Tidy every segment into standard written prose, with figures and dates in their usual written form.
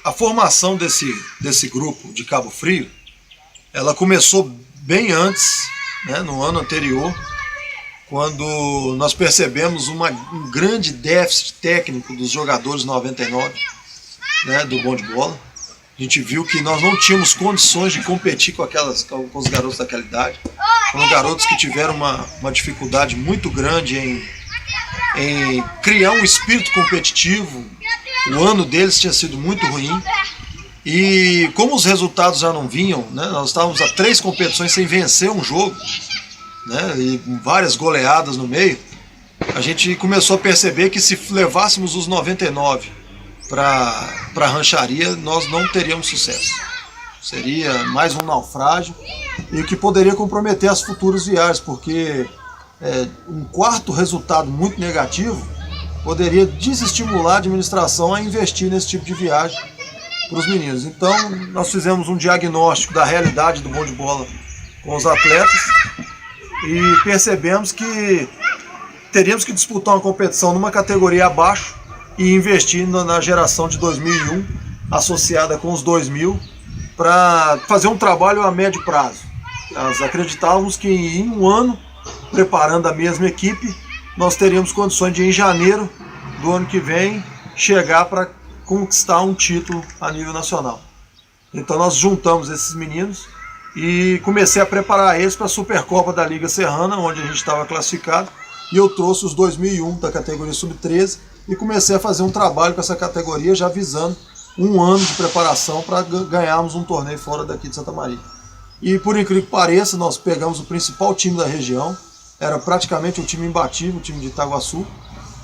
A formação desse grupo de Cabo Frio, ela começou bem antes, né, no ano anterior, quando nós percebemos um grande déficit técnico dos jogadores 99, né, do bom de bola. A gente viu que nós não tínhamos condições de competir com os garotos daquela idade. Foram garotos que tiveram uma dificuldade muito grande em criar um espírito competitivo. O ano deles tinha sido muito ruim e como os resultados já não vinham, né, nós estávamos a 3 competições sem vencer um jogo, né, e várias goleadas no meio, a gente começou a perceber que se levássemos os 99 para a rancharia, nós não teríamos sucesso. Seria mais um naufrágio e que poderia comprometer as futuras viagens, porque um quarto resultado muito negativo poderia desestimular a administração a investir nesse tipo de viagem para os meninos. Então nós fizemos um diagnóstico da realidade do bom de bola com os atletas e percebemos que teríamos que disputar uma competição numa categoria abaixo e investir na geração de 2001 associada com os 2000 para fazer um trabalho a médio prazo. Nós acreditávamos que em um ano, preparando a mesma equipe, nós teríamos condições de, em janeiro do ano que vem, chegar para conquistar um título a nível nacional. Então nós juntamos esses meninos e comecei a preparar eles para a Supercopa da Liga Serrana, onde a gente estava classificado, e eu trouxe os 2001 da categoria Sub-13 e comecei a fazer um trabalho com essa categoria, já visando um ano de preparação para ganharmos um torneio fora daqui de Santa Maria. E por incrível que pareça, nós pegamos o principal time da região, era praticamente um time imbatível, o time de Itaguaçu,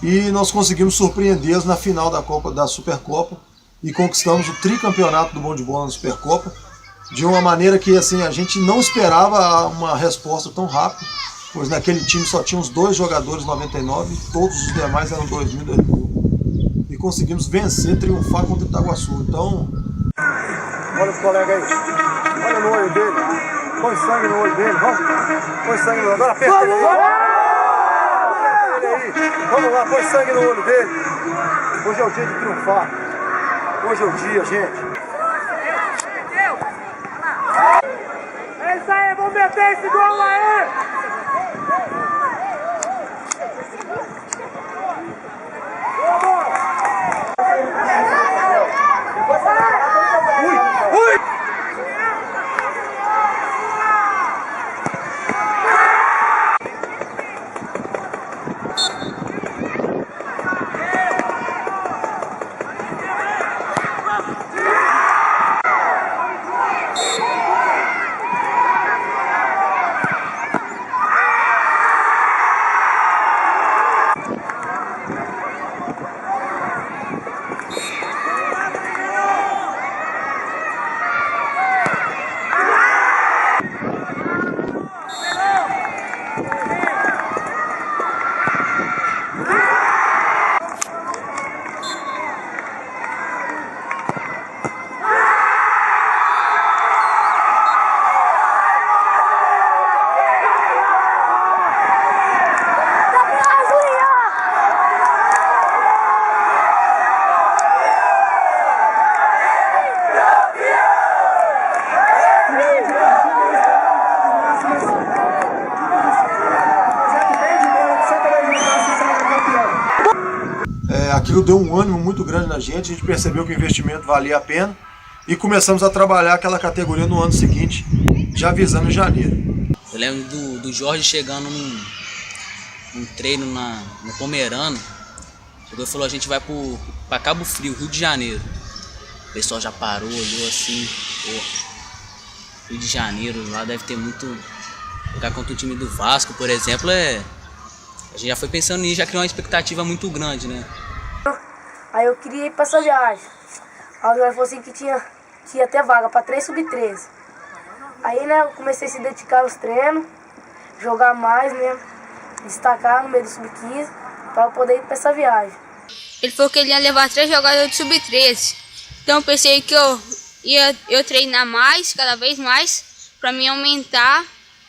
e nós conseguimos surpreendê-los na final da Supercopa e conquistamos o tricampeonato do bom de bola na Supercopa de uma maneira que assim, a gente não esperava uma resposta tão rápida, pois naquele time só tínhamos 2 jogadores 99 e todos os demais eram 2000, 2001. E conseguimos vencer, triunfar contra o Itaguaçu. Então, olha os colegas aí, olha no olho dele. Põe sangue no olho dele, vamos. Põe sangue no olho. Agora aperta ele aí. Vamos lá, põe sangue no olho dele. Hoje é o dia de triunfar. Hoje é o dia, gente. É isso aí, vamos meter esse gol aí! Aquilo deu um ânimo muito grande na gente, a gente percebeu que o investimento valia a pena e começamos a trabalhar aquela categoria no ano seguinte, já visando em janeiro. Eu lembro do Jorge chegando num treino no Pomerano, chegou e falou: a gente vai pra Cabo Frio, Rio de Janeiro. O pessoal já parou, olhou assim, pô, Rio de Janeiro, lá deve ter muito... Jogar contra o time do Vasco, por exemplo, a gente já foi pensando nisso, já criou uma expectativa muito grande, né? Aí eu queria ir pra essa viagem. Aí o Jorge falou assim que tinha que ia ter vaga para 3 sub-13. Aí, né, eu comecei a se dedicar aos treinos, jogar mais, né, destacar no meio do sub-15 para poder ir para essa viagem. Ele falou que ele ia levar 3 jogadores de sub-13. Então eu pensei que eu treinar mais, cada vez mais, para mim aumentar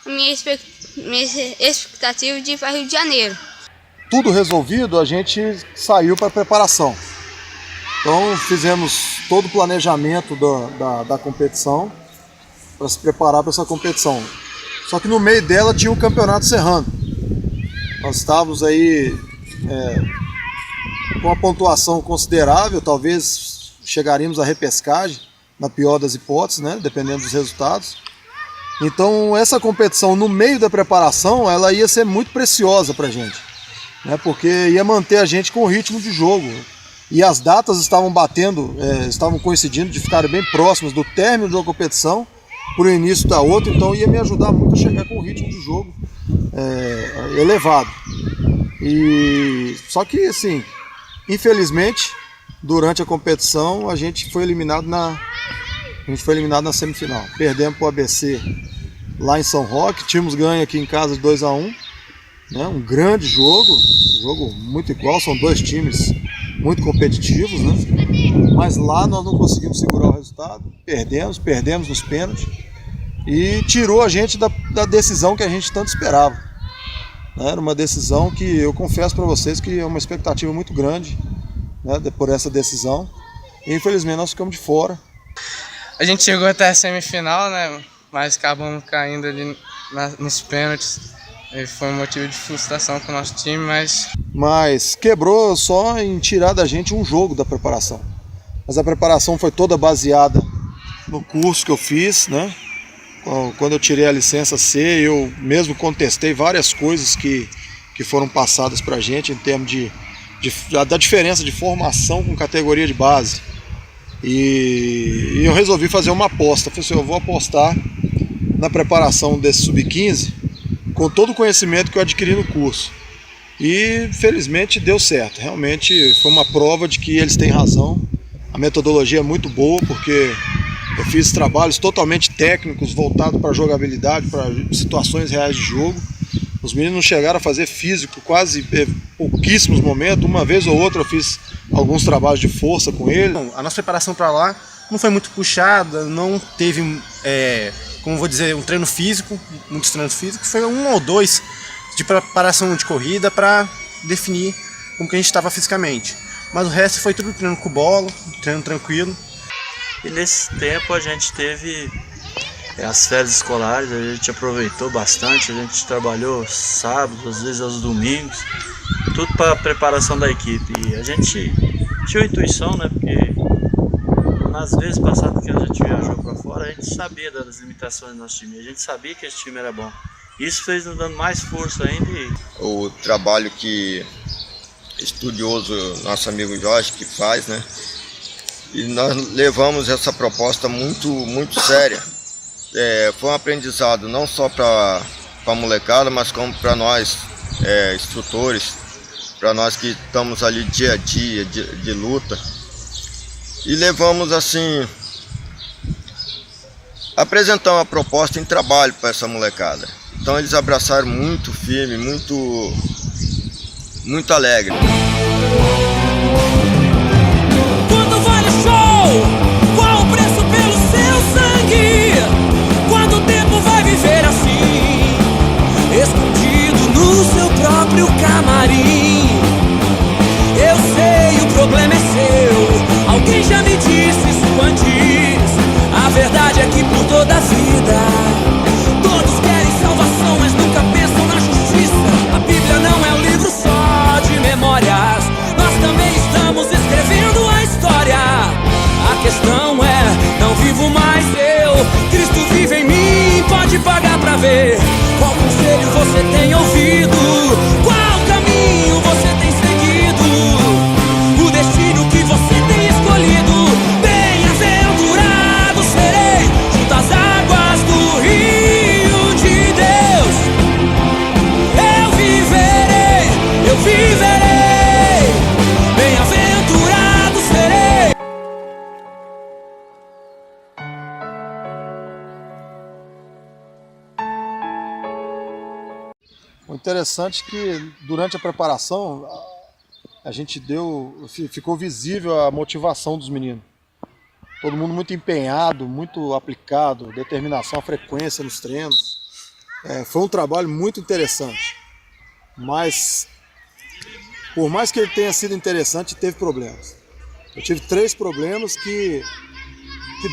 a minha expectativa de ir para Rio de Janeiro. Tudo resolvido, a gente saiu para a preparação. Então fizemos todo o planejamento da competição para se preparar para essa competição. Só que no meio dela tinha o Campeonato Serrano. Nós estávamos aí com uma pontuação considerável, talvez chegaríamos à repescagem, na pior das hipóteses, né, dependendo dos resultados. Então essa competição no meio da preparação, ela ia ser muito preciosa para a gente, né, porque ia manter a gente com o ritmo de jogo. E as datas estavam batendo, estavam coincidindo de ficarem bem próximas do término de uma competição para o início da outra, então ia me ajudar muito a chegar com o ritmo de jogo elevado. Só que, assim, infelizmente, durante a competição, a gente foi eliminado na semifinal. Perdemos para o ABC lá em São Roque, tínhamos ganho aqui em casa de 2-1, né? Um grande jogo, um jogo muito igual, são dois times muito competitivos, né? Mas lá nós não conseguimos segurar o resultado, perdemos nos pênaltis e tirou a gente da decisão que a gente tanto esperava. Era uma decisão que eu confesso para vocês que é uma expectativa muito grande, né, por essa decisão, e infelizmente nós ficamos de fora. A gente chegou até a semifinal, né, mas acabamos caindo ali nos pênaltis. E foi um motivo de frustração para o nosso time, mas quebrou só em tirar da gente um jogo da preparação. Mas a preparação foi toda baseada no curso que eu fiz, né? Quando eu tirei a licença C, eu mesmo contestei várias coisas que foram passadas para a gente em termos da diferença de formação com categoria de base. E eu resolvi fazer uma aposta. Falei assim, eu vou apostar na preparação desse sub-15 com todo o conhecimento que eu adquiri no curso. E felizmente deu certo. Realmente foi uma prova de que eles têm razão. A metodologia é muito boa, porque eu fiz trabalhos totalmente técnicos, voltados para jogabilidade, para situações reais de jogo. Os meninos chegaram a fazer físico quase pouquíssimos momentos. Uma vez ou outra eu fiz alguns trabalhos de força com eles. A nossa preparação para lá não foi muito puxada, não teve, como vou dizer, um treino físico, muitos treinos físicos. Foi 1 ou 2 de preparação de corrida para definir como que a gente estava fisicamente. Mas o resto foi tudo treino com bola, treino tranquilo. E nesse tempo a gente teve as férias escolares, a gente aproveitou bastante, a gente trabalhou sábados, às vezes aos domingos, tudo para a preparação da equipe. E a gente tinha a intuição, né, porque nas vezes passadas que a gente viajou para fora, a gente sabia das limitações do nosso time, a gente sabia que esse time era bom. Isso fez nos dando mais força ainda. O trabalho que estudioso nosso amigo Jorge que faz, né? E nós levamos essa proposta muito séria. Foi um aprendizado não só para a molecada, mas como para nós, instrutores, para nós que estamos ali dia a dia de luta. E levamos assim, apresentamos a proposta em trabalho para essa molecada. Então eles abraçaram muito firme, muito alegre. Quanto vale o show? Qual o preço pelo seu sangue? Quanto tempo vai viver assim, escondido no seu próprio camarim? Eu sei, o problema é seu. Alguém já me disse isso antes. A verdade é que por toda a vida todos querem salvação, mas nunca pensam na justiça. A Bíblia não é um livro só de memórias. Nós também estamos escrevendo a história. A questão é, não vivo mais eu, Cristo vive em mim. Pode pagar pra ver qual conselho você tem ouvido, qual caminho você tem seguido, o destino que você tem escolhido. Bem-aventurado serei junto às águas do rio de Deus. Eu viverei, bem-aventurado serei. O interessante é que durante a preparação a gente ficou visível a motivação dos meninos. Todo mundo muito empenhado, muito aplicado, determinação, a frequência nos treinos. Foi um trabalho muito interessante, mas por mais que ele tenha sido interessante, teve problemas. Eu tive 3 problemas que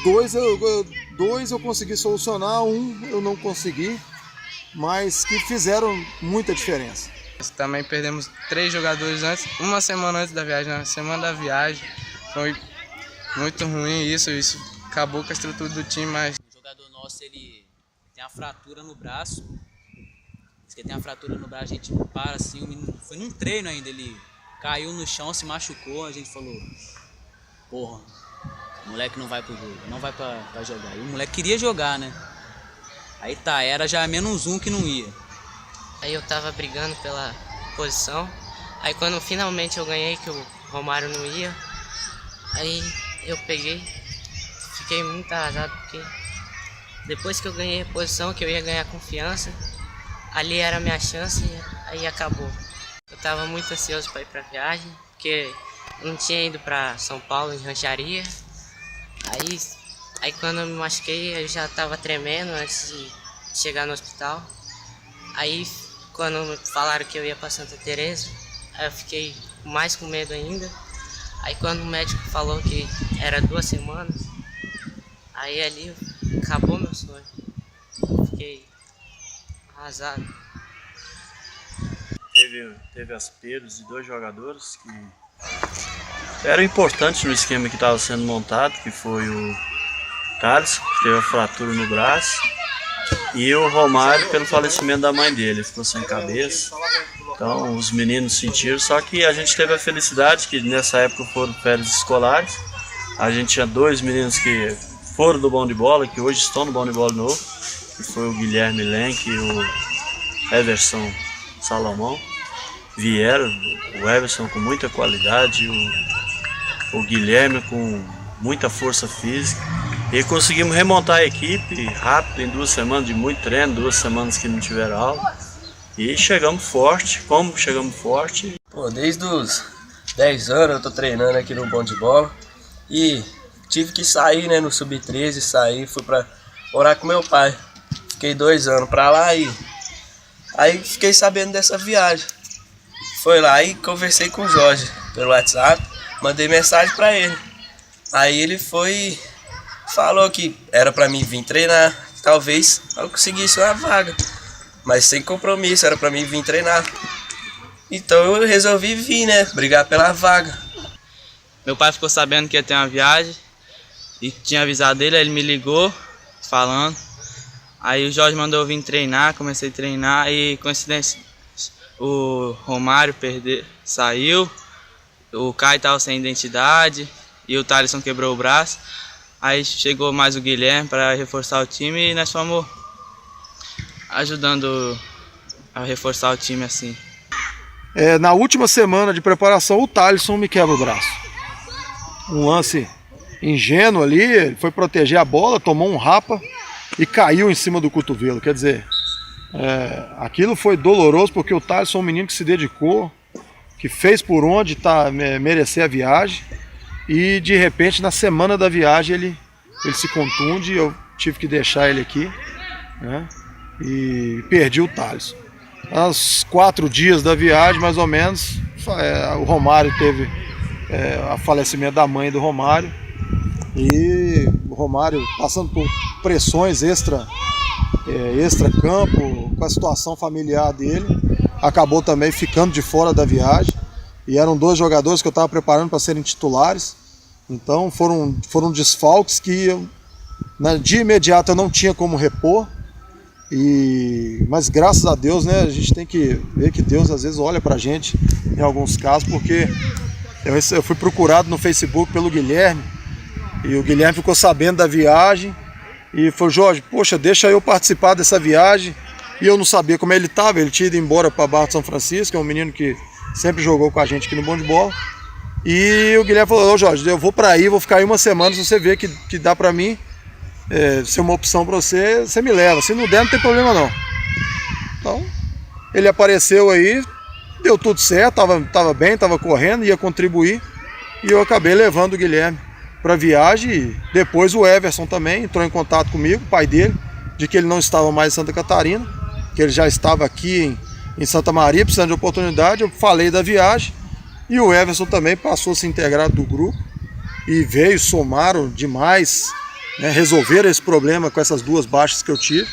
2 eu consegui solucionar, 1 eu não consegui, mas que fizeram muita diferença. Também perdemos 3 jogadores uma semana antes da viagem. Na semana da viagem foi muito ruim isso acabou com a estrutura do time, mas... O jogador nosso, ele tem uma fratura no braço. Diz que ele tem uma fratura no braço, a gente para assim, o menino, foi num treino ainda, ele caiu no chão, se machucou, a gente falou, porra, o moleque não vai pro jogo, não vai pra jogar. E o moleque queria jogar, né? Aí tá, era já -1 que não ia. Aí eu tava brigando pela posição, aí quando finalmente eu ganhei, que o Romário não ia, aí eu fiquei muito arrasado, porque depois que eu ganhei a posição, que eu ia ganhar confiança, ali era a minha chance e aí acabou. Eu tava muito ansioso para ir pra viagem, porque eu não tinha ido para São Paulo, em rancharia. Aí quando eu me machuquei, eu já tava tremendo antes de chegar no hospital. Aí quando falaram que eu ia para Santa Teresa, aí eu fiquei mais com medo ainda. Aí quando o médico falou que era 2 semanas, aí ali acabou meu sonho. Eu fiquei arrasado. Teve as perdas de 2 jogadores que eram importantes no esquema que estava sendo montado, que foi o Thales, que teve a fratura no braço, e o Romário pelo falecimento da mãe dele, ele ficou sem cabeça. Então os meninos sentiram, só que a gente teve a felicidade que nessa época foram férias escolares. A gente tinha 2 meninos que foram do bom de bola, que hoje estão no bom de bola novo, que foi o Guilherme Lenk e o Everson Salomão. Vieram, o Everson com muita qualidade, o Guilherme com muita força física. E conseguimos remontar a equipe rápido, em 2 semanas de muito treino, 2 semanas que não tiveram aula. E chegamos forte. Como chegamos forte? Pô, desde os 10 anos eu tô treinando aqui no bom de bola. E tive que sair, né, no Sub-13, fui pra morar com meu pai. Fiquei 2 anos pra lá e aí fiquei sabendo dessa viagem. Foi lá e conversei com o Jorge pelo WhatsApp, mandei mensagem pra ele. Aí ele falou que era pra mim vir treinar, talvez eu conseguisse uma vaga. Mas sem compromisso, era pra mim vir treinar. Então eu resolvi vir, né? Brigar pela vaga. Meu pai ficou sabendo que ia ter uma viagem e tinha avisado ele, aí ele me ligou falando. Aí o Jorge mandou eu vir treinar, comecei a treinar e coincidência, o Romário saiu, o Caio estava sem identidade e o Thaleson quebrou o braço. Aí chegou mais o Guilherme para reforçar o time e nós fomos ajudando a reforçar o time assim. Na última semana de preparação, o Thaleson me quebra o braço. Um lance ingênuo ali, ele foi proteger a bola, tomou um rapa e caiu em cima do cotovelo. Quer dizer, aquilo foi doloroso porque o Thaleson é um menino que se dedicou, que fez por onde merecer a viagem e de repente na semana da viagem ele se contunde, eu tive que deixar ele aqui, né? E perdi o Thaleson. Aos 4 dias da viagem, mais ou menos, o Romário teve o falecimento da mãe do Romário. E o Romário, passando por pressões extra-campo, com a situação familiar dele, acabou também ficando de fora da viagem. E eram 2 jogadores que eu estava preparando para serem titulares. Então foram desfalques que de imediato eu não tinha como repor. Mas graças a Deus, né, a gente tem que ver que Deus às vezes olha pra gente em alguns casos, porque eu fui procurado no Facebook pelo Guilherme e o Guilherme ficou sabendo da viagem e falou: Jorge, poxa, deixa eu participar dessa viagem. E eu não sabia como ele estava, ele tinha ido embora para Barra de São Francisco, é um menino que sempre jogou com a gente aqui no bom de bola. E o Guilherme falou: Jorge, eu vou para aí, vou ficar aí 1 semana, se você ver que dá para mim ser uma opção para você, você me leva. Se não der, não tem problema não. Então, ele apareceu aí, deu tudo certo, tava bem, tava correndo, ia contribuir, e eu acabei levando o Guilherme para a viagem. E depois o Everson também entrou em contato comigo, o pai dele, de que ele não estava mais em Santa Catarina, que ele já estava aqui em Santa Maria, precisando de oportunidade. Eu falei da viagem e o Everson também passou a se integrar do grupo e veio, somaram demais, né, resolveram esse problema com essas 2 baixas que eu tive.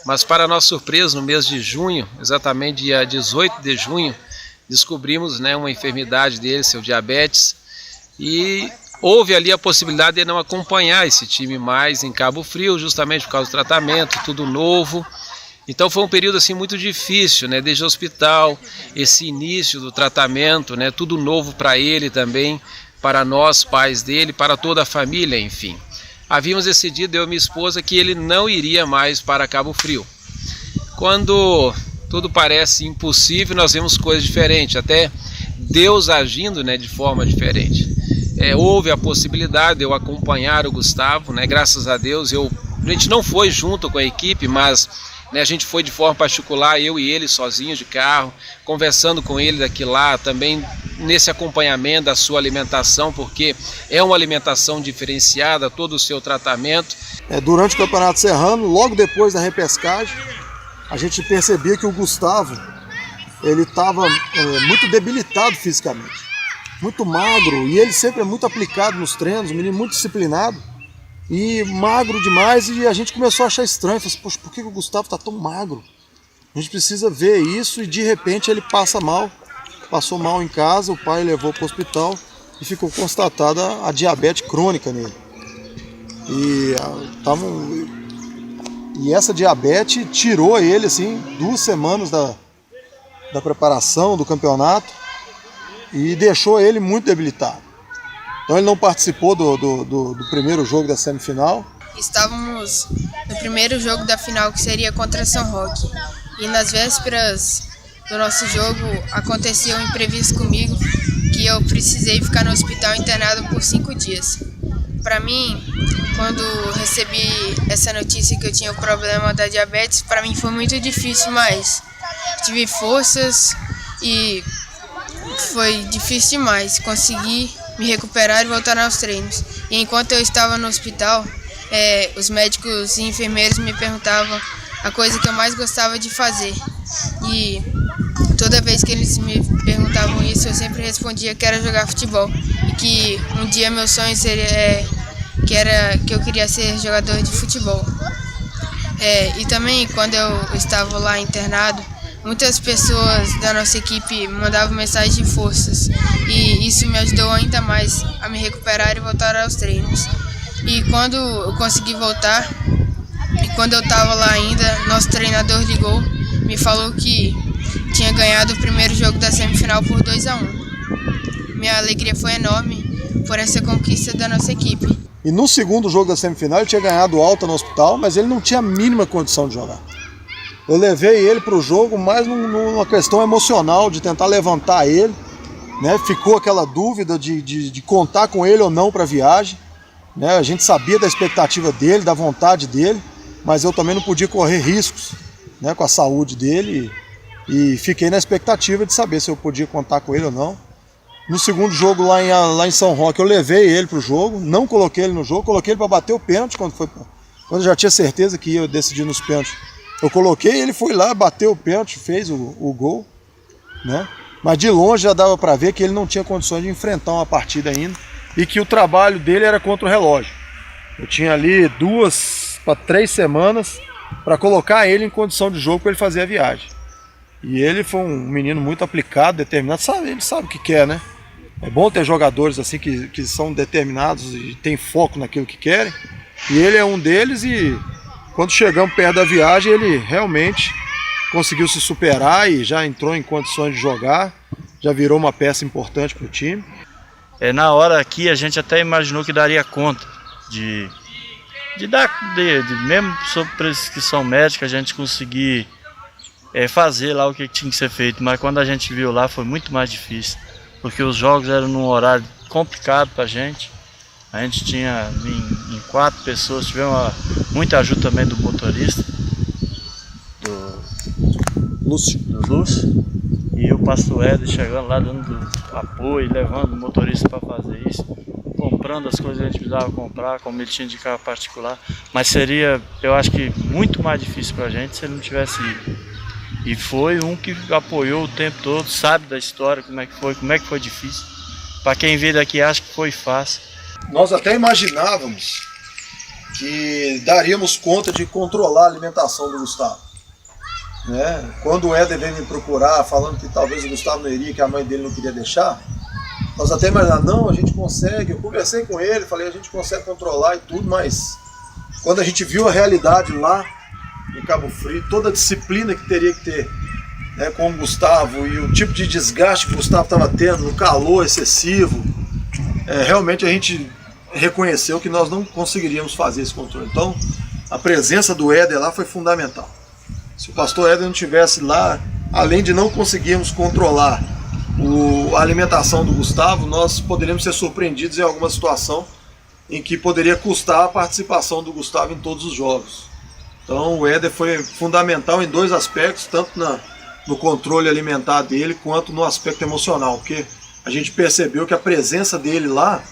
Mas para nossa surpresa, no mês de junho, exatamente dia 18 de junho, descobrimos, né, uma enfermidade dele, seu diabetes, e houve ali a possibilidade de não acompanhar esse time mais em Cabo Frio, justamente por causa do tratamento, tudo novo. Então foi um período assim muito difícil, né, desde o hospital, esse início do tratamento, né, tudo novo para ele também, para nós, pais dele, para toda a família, enfim. Havíamos decidido, eu e minha esposa, que ele não iria mais para Cabo Frio. Quando tudo parece impossível, nós vemos coisas diferentes, até Deus agindo, né, de forma diferente. Houve a possibilidade de eu acompanhar o Gustavo, né, graças a Deus. A gente não foi junto com a equipe, mas, né, a gente foi de forma particular, eu e ele sozinhos de carro, conversando com ele daqui lá, também nesse acompanhamento da sua alimentação, porque é uma alimentação diferenciada, todo o seu tratamento. Durante o Campeonato Serrano, logo depois da repescagem, a gente percebia que o Gustavo ele estava muito debilitado fisicamente, muito magro, e ele sempre é muito aplicado nos treinos, um menino muito disciplinado e magro demais, e a gente começou a achar estranho, falou assim, poxa, por que o Gustavo está tão magro? A gente precisa ver isso, e de repente ele passou mal em casa, o pai levou para o hospital e ficou constatada a diabetes crônica nele. E essa diabetes tirou ele assim 2 semanas da preparação do campeonato e deixou ele muito debilitado. Então ele não participou do primeiro jogo da semifinal. Estávamos no primeiro jogo da final, que seria contra São Roque. E nas vésperas do nosso jogo aconteceu um imprevisto comigo, que eu precisei ficar no hospital internado por 5 dias. Para mim, quando recebi essa notícia que eu tinha o problema da diabetes, para mim foi muito difícil, mas tive forças e foi difícil demais. Consegui me recuperar e voltar aos treinos. E enquanto eu estava no hospital, os médicos e enfermeiros me perguntavam a coisa que eu mais gostava de fazer. E toda vez que eles me perguntavam isso, eu sempre respondia que era jogar futebol. E que um dia meu sonho seria que eu queria ser jogador de futebol. E também quando eu estava lá internado, muitas pessoas da nossa equipe mandavam mensagens de forças. E isso me ajudou ainda mais a me recuperar e voltar aos treinos. E quando eu consegui voltar, e quando eu estava lá ainda, nosso treinador ligou, me falou que tinha ganhado o primeiro jogo da semifinal por 2-1. Minha alegria foi enorme por essa conquista da nossa equipe. E no segundo jogo da semifinal ele tinha ganhado alta no hospital, mas ele não tinha a mínima condição de jogar. Eu levei ele para o jogo mais numa questão emocional, de tentar levantar ele, né? Ficou aquela dúvida de contar com ele ou não para a viagem, né? A gente sabia da expectativa dele, da vontade dele, mas eu também não podia correr riscos, né, com a saúde dele, e fiquei na expectativa de saber se eu podia contar com ele ou não. No segundo jogo lá em São Roque, eu levei ele para o jogo, não coloquei ele no jogo, coloquei ele para bater o pênalti quando eu já tinha certeza que ia decidir nos pênaltis. Eu coloquei, ele foi lá, bateu o pênalti, fez o gol, né? Mas de longe já dava para ver que ele não tinha condições de enfrentar uma partida ainda e que o trabalho dele era contra o relógio. Eu tinha ali 2 para 3 semanas para colocar ele em condição de jogo para ele fazer a viagem. E ele foi um menino muito aplicado, determinado, ele sabe o que quer, né? É bom ter jogadores assim que são determinados e têm foco naquilo que querem. E ele é um deles, e quando chegamos perto da viagem ele realmente conseguiu se superar e já entrou em condições de jogar, já virou uma peça importante para o time. Na hora aqui a gente até imaginou que daria conta de mesmo sob prescrição médica, a gente conseguir fazer lá o que tinha que ser feito, mas quando a gente viu lá foi muito mais difícil, porque os jogos eram num horário complicado pra gente. A gente tinha em 4 pessoas, tivemos muita ajuda também do motorista, Lúcio. E o pastor Éder chegando lá dando apoio, levando o motorista para fazer isso, comprando as coisas que a gente precisava comprar, como ele tinha de carro particular. Mas seria, eu acho que muito mais difícil para a gente se ele não tivesse ido. E foi um que apoiou o tempo todo, sabe da história, como é que foi difícil. Para quem veio daqui acha que foi fácil. Nós até imaginávamos que daríamos conta de controlar a alimentação do Gustavo. Né? Quando o Éder veio me procurar falando que talvez o Gustavo não iria, que a mãe dele não queria deixar, nós até imaginávamos, não, a gente consegue. Eu conversei com ele, falei, a gente consegue controlar e tudo, mas quando a gente viu a realidade lá em Cabo Frio, toda a disciplina que teria que ter, né, com o Gustavo e o tipo de desgaste que o Gustavo estava tendo, no calor excessivo, realmente a gente reconheceu que nós não conseguiríamos fazer esse controle. Então, a presença do Éder lá foi fundamental. Se o pastor Éder não estivesse lá, além de não conseguirmos controlar a alimentação do Gustavo, nós poderíamos ser surpreendidos em alguma situação em que poderia custar a participação do Gustavo em todos os jogos. Então o Éder foi fundamental em dois aspectos, tanto no controle alimentar dele, quanto no aspecto emocional, porque a gente percebeu que a presença dele lá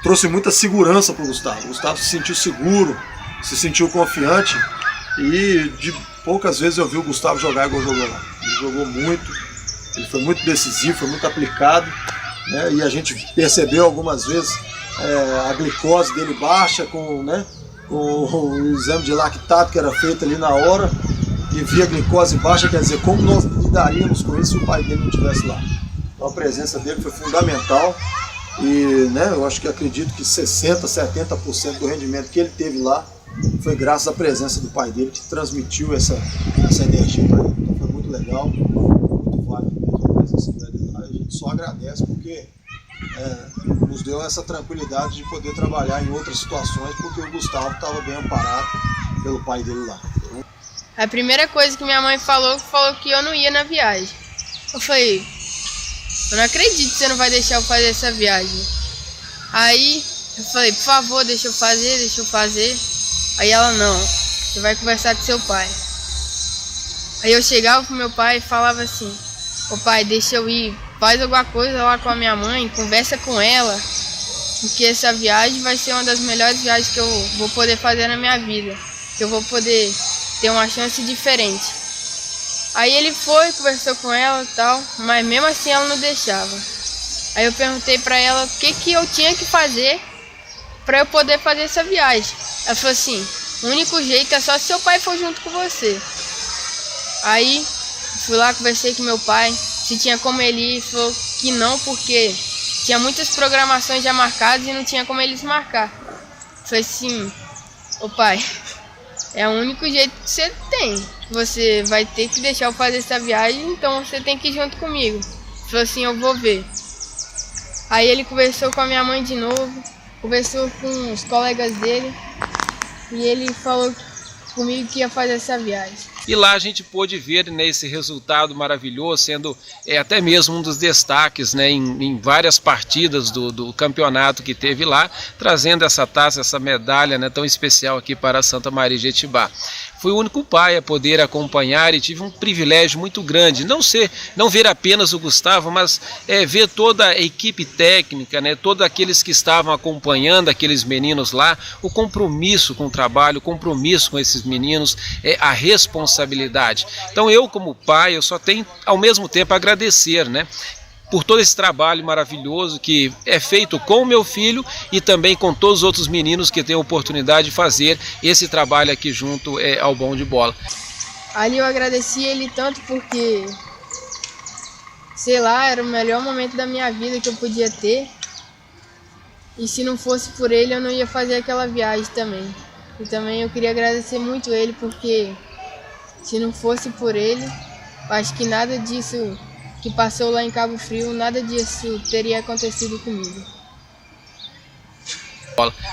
trouxe muita segurança para o Gustavo. O Gustavo se sentiu seguro, se sentiu confiante, e de poucas vezes eu vi o Gustavo jogar igual jogou lá. Ele jogou muito, ele foi muito decisivo, foi muito aplicado, né? E a gente percebeu algumas vezes a glicose dele baixa com o exame de lactato que era feito ali na hora, e via glicose baixa, quer dizer, como nós lidaríamos com isso se o pai dele não estivesse lá. Então a presença dele foi fundamental e eu acredito que 60%, 70% do rendimento que ele teve lá foi graças à presença do pai dele, que transmitiu essa energia para ele. Então foi muito legal, muito válido mesmo a presença dele lá. A gente só agradece porque nos deu essa tranquilidade de poder trabalhar em outras situações, porque o Gustavo estava bem amparado pelo pai dele lá. A primeira coisa que minha mãe falou que eu não ia na viagem. Eu falei, eu não acredito que você não vai deixar eu fazer essa viagem. Aí eu falei, por favor, deixa eu fazer. Aí ela, não, você vai conversar com seu pai. Aí eu chegava pro meu pai e falava assim, ô pai, deixa eu ir, faz alguma coisa lá com a minha mãe, conversa com ela, porque essa viagem vai ser uma das melhores viagens que eu vou poder fazer na minha vida, que eu vou poder ter uma chance diferente. Aí ele foi, conversou com ela e tal, mas mesmo assim ela não deixava. Aí eu perguntei pra ela o que eu tinha que fazer pra eu poder fazer essa viagem. Ela falou assim, o único jeito é só se seu pai for junto com você. Aí fui lá, conversei com meu pai, se tinha como ele ir, falou que não, porque tinha muitas programações já marcadas e não tinha como eles marcar. Falei assim, ô pai, é o único jeito que você tem. Você vai ter que deixar eu fazer essa viagem, então você tem que ir junto comigo. Falou assim, eu vou ver. Aí ele conversou com a minha mãe de novo, conversou com os colegas dele e ele falou comigo que ia fazer essa viagem. E lá a gente pôde ver esse resultado maravilhoso, sendo até mesmo um dos destaques em várias partidas do campeonato que teve lá, trazendo essa taça, essa medalha tão especial aqui para Santa Maria de Jetibá. Fui o único pai a poder acompanhar e tive um privilégio muito grande, não ver apenas o Gustavo, mas ver toda a equipe técnica, todos aqueles que estavam acompanhando aqueles meninos lá, o compromisso com o trabalho, o compromisso com esses meninos, a responsabilidade. Então eu como pai, eu só tenho ao mesmo tempo a agradecer, por todo esse trabalho maravilhoso que é feito com o meu filho e também com todos os outros meninos que têm a oportunidade de fazer esse trabalho aqui junto ao Bom de Bola. Ali eu agradeci ele tanto porque, sei lá, era o melhor momento da minha vida que eu podia ter. E se não fosse por ele, eu não ia fazer aquela viagem também. E também eu queria agradecer muito ele porque, se não fosse por ele, acho que nada disso que passou lá em Cabo Frio, nada disso teria acontecido comigo.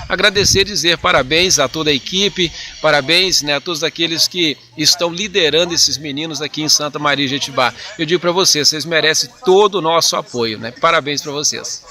Agradecer e dizer parabéns a toda a equipe, parabéns a todos aqueles que estão liderando esses meninos aqui em Santa Maria de Jetibá. Eu digo para vocês merecem todo o nosso apoio, Parabéns para vocês.